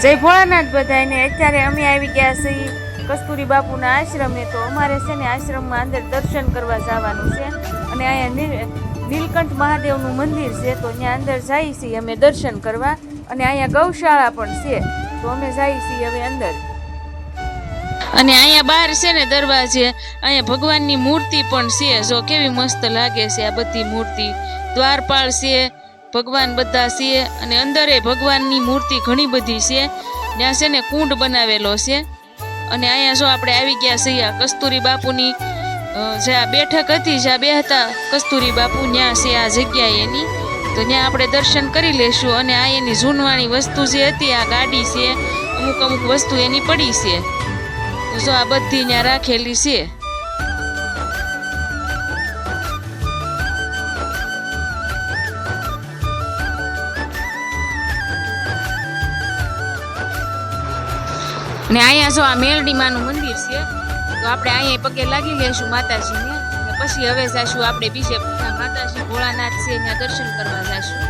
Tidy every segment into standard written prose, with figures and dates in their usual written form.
જય ભોળાનાથ બધાને। અત્યારે અમે આવી ગયા છીએ કસ્તુરી બાપુના આશ્રમે। તો અમારે છે ને આશ્રમમાં અંદર દર્શન કરવા જવાનું છે અને અહીંયા નીલકંઠ મહાદેવનું મંદિર છે, તો ત્યાં અંદર જઈએ છીએ અમે દર્શન કરવા। અને અહીંયા ગૌશાળા પણ છે, તો અમે જઈએ છીએ હવે અંદર। અને અહીંયા બહાર છે ને દરવાજે અહીંયા ભગવાનની મૂર્તિ પણ છે, જો કેવી મસ્ત લાગે છે આ બધી મૂર્તિ। દ્વારપાળ છે, ભગવાન બધા છે અને અંદરે ભગવાનની મૂર્તિ ઘણી બધી છે। ત્યાં છે ને કુંડ બનાવેલો છે અને અહીંયા જો આપણે આવી ગયા છીએ કસ્તુરી બાપુની જે આ બેઠક હતી, જ્યાં બેહતા કસ્તુરી બાપુ, ત્યાં છે આ જગ્યા એની। તો ત્યાં આપણે દર્શન કરી લેશું। અને આ એની જૂનવાણી વસ્તુ જે હતી, આ ગાડી છે, અમુક અમુક વસ્તુ એની પડી છે, તો જો આ બધી ત્યાં રાખેલી છે। ને અહીંયા જો આ મેલડી માનું મંદિર છે, તો આપણે અહીંયા પગે લાગી લેશું માતાજીને, અને પછી હવે જઈશું આપણે બીજે માતાજી ભોળાનાથ છે ત્યાં દર્શન કરવા જઈશું।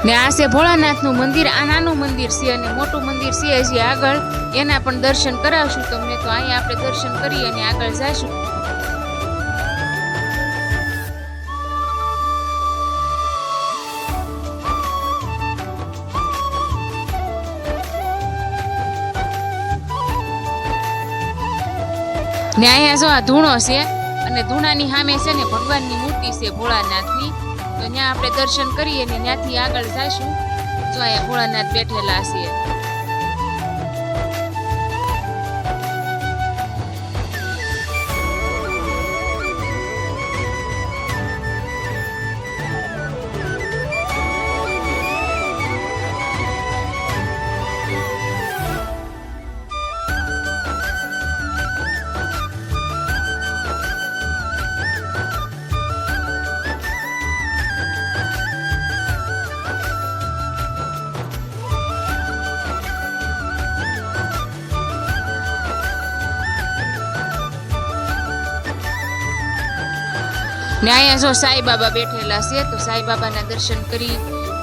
ને આ છે ભોળાનાથનું મંદિર। આ નાનું મંદિર છે અને મોટું મંદિર છે હજી આગળ, એના પણ દર્શન કરાવશું તમને। તો અહીંયા આપણે દર્શન કરી અને આગળ જઈશું। ને અહીંયા જો આ ધૂણો છે અને ધૂણાની સામે છે ને ભગવાનની મૂર્તિ છે ભોળાનાથની, તો ત્યાં આપણે દર્શન કરીએ ને ત્યાંથી આગળ જઈશું। જો અહીંયા ભોળાનાથ બેઠેલા છે। ને અહીંયા જો સાઈ બાબા બેઠેલા છે, તો સાઈ બાબાના દર્શન કરી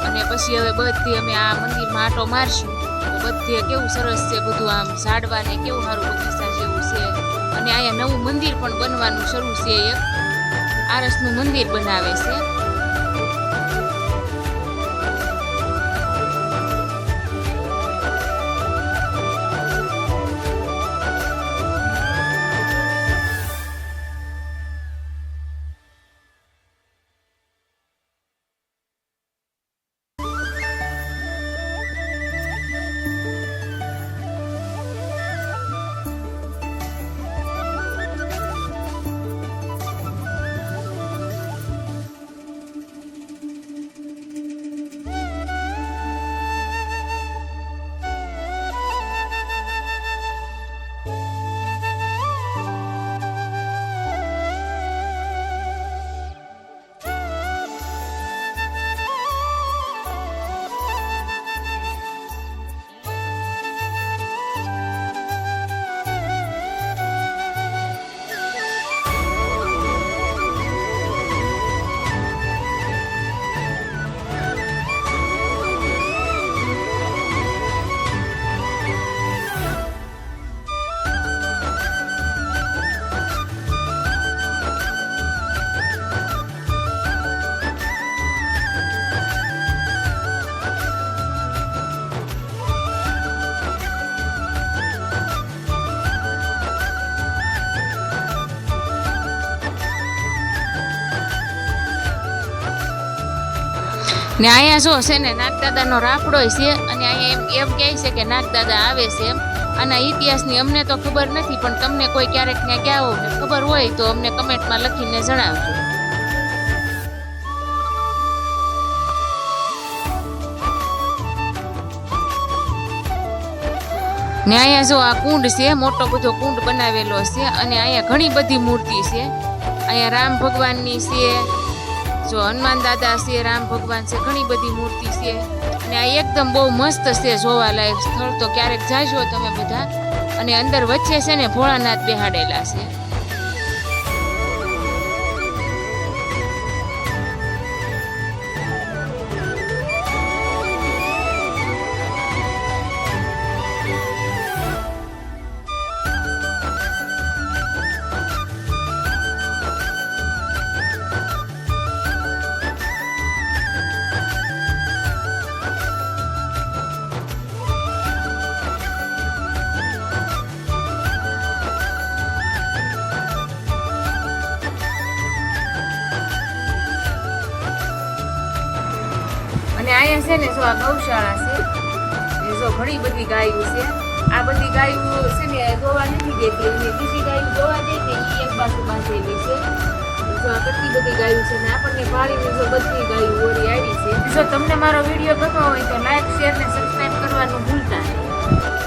અને પછી હવે બધી અમે આ મંદિરમાં આંટો મારશું। તો બધે કેવું સરસ છે બધું, આમ ઝાડવા ને કેવું સારું બગીચા જેવું છે। અને અહીંયા નવું મંદિર પણ બનવાનું શરૂ છે, એક આરસનું મંદિર બનાવે છે। ને અહીંયા જો છે ને નાગદાદાનો રાફડો છે, અને અહીંયા એમ કહે છે કે નાગદાદા આવે છે એમ। આના ઇતિહાસની અમને તો ખબર નથી, પણ તમને કોઈ ક્યારેક ત્યાં ગયા હોય ને ખબર હોય તો અમને કમેન્ટમાં લખીને જણાવજો। ને અહીંયા જો આ કુંડ છે, મોટો બધો કુંડ બનાવેલો છે અને અહીંયા ઘણી બધી મૂર્તિ છે। અહીંયા રામ ભગવાનની છે, જો હનુમાન દાદા છે, રામ ભગવાન છે, ઘણી બધી મૂર્તિ છે। અને આ એકદમ બહુ મસ્ત છે જોવાલાયક સ્થળ, તો ક્યારેક જાજો તમે બધા। અને અંદર વચ્ચે છે ને ભોળાનાથ બેહાડેલા છે। અહીંયા છે ને જો આ ગૌશાળા છે, એ જો ઘણી બધી ગાયો છે. આ બધી ગાયો છે ને દોવા નથી દેતી, અને બીજી ગાયો દોવા દે ને એ એક બાજુ બાંધેલી છે. જો આ કેટલી બધી ગાયો છે ને આપણને પાળીને જો બધી ગાયો ઓરી આવી છે. જો તમને મારો વિડીયો ગમ્યો હોય તો લાઈક, શેર ને સબસ્ક્રાઈબ કરવાનું ભૂલતા નહીં.